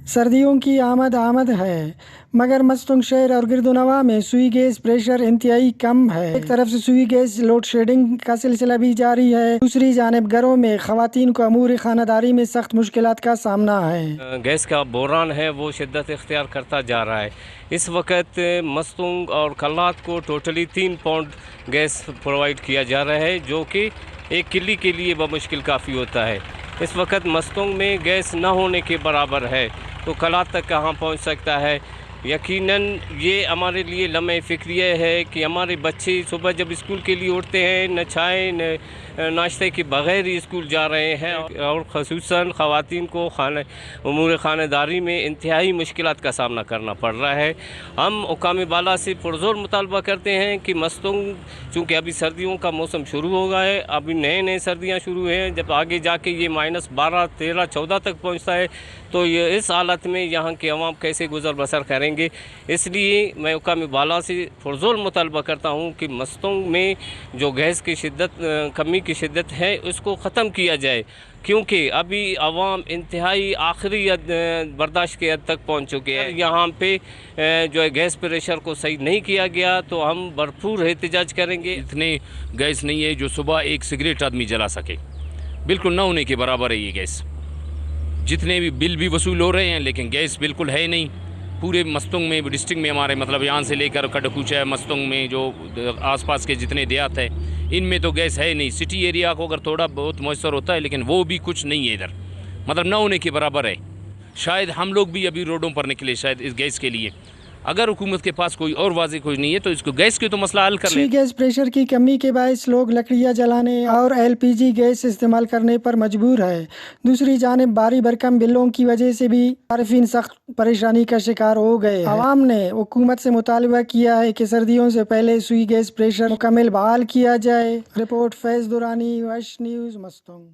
سردیوں کی آمد ہے مگر مستنگ شہر اور گردونواں میں سوئی گیس پریشر انتہائی کم ہے۔ ایک طرف سے سوئی گیس لوڈ شیڈنگ کا سلسلہ بھی جاری ہے، دوسری جانب گھروں میں خواتین کو امور خانہ داری میں سخت مشکلات کا سامنا ہے۔ گیس کا بحران ہے وہ شدت اختیار کرتا جا رہا ہے۔ اس وقت مستنگ اور کلات کو ٹوٹلی 3 پاؤنڈ گیس پرووائڈ کیا جا رہا ہے، جو کہ ایک کلی کے لیے بمشکل کافی ہوتا ہے۔ اس وقت مستنگ میں گیس نہ ہونے کے برابر ہے تو کلات تک کہاں پہنچ سکتا ہے؟ یقیناً یہ ہمارے لیے لمحہ فکریہ ہے کہ ہمارے بچے صبح جب اسکول کے لیے اٹھتے ہیں نہ چائے نہ ناشتے کے بغیر ہی اسکول جا رہے ہیں، اور خصوصاً خواتین کو امور خانہ داری میں انتہائی مشکلات کا سامنا کرنا پڑ رہا ہے۔ ہم حکام بالا سے پرزور مطالبہ کرتے ہیں کہ مستنگ چونکہ ابھی سردیوں کا موسم شروع ہو گیا ہے، ابھی نئے سردیاں شروع ہیں، جب آگے جا کے یہ -12، 13، 14 تک پہنچتا ہے تو یہ اس حالت میں یہاں کے عوام کیسے گزر بسر کریں گے؟ اس لیے میں حکام بالا سے پرزور مطالبہ کرتا ہوں کہ مستنگ میں جو گیس کی کمی کی شدت ہے اس کو ختم کیا جائے، کیونکہ ابھی عوام انتہائی آخری برداشت کے حد تک پہنچ چکے ہیں۔ یہاں پہ جو ہے گیس پریشر کو صحیح نہیں کیا گیا تو ہم بھرپور احتجاج کریں گے۔ اتنے گیس نہیں ہے جو صبح ایک سگریٹ آدمی جلا سکے، بالکل نہ ہونے کے برابر ہے یہ گیس۔ جتنے بھی بل بھی وصول ہو رہے ہیں لیکن گیس بالکل ہے نہیں۔ پورے مستنگ میں ڈسٹرکٹ میں ہمارے مطلب یہاں سے لے کر کڈکوچا مستنگ میں جو آس پاس کے جتنے دیہات ہیں ان میں تو گیس ہے نہیں۔ سٹی ایریا کو اگر تھوڑا بہت میسر ہوتا ہے لیکن وہ بھی کچھ نہیں ہے ادھر، مطلب نہ ہونے کے برابر ہے۔ شاید ہم لوگ بھی ابھی روڈوں پر نکلے شاید اس گیس کے لیے، اگر حکومت کے پاس کوئی اور واضح کوئی نہیں ہے تو اس کو گیس کے تو مسئلہ حل کر لیں۔ سوئی گیس پریشر کی کمی کے باعث لوگ لکڑیاں جلانے اور LPG گیس استعمال کرنے پر مجبور ہے۔ دوسری جانب بھاری بھرکم بلوں کی وجہ سے بھی صارفین سخت پریشانی کا شکار ہو گئے ہیں۔ عوام نے حکومت سے مطالبہ کیا ہے کہ سردیوں سے پہلے سوئی گیس پریشر مکمل بحال کیا جائے۔ رپورٹ فیض درانی، ویش نیوز، مستنگ۔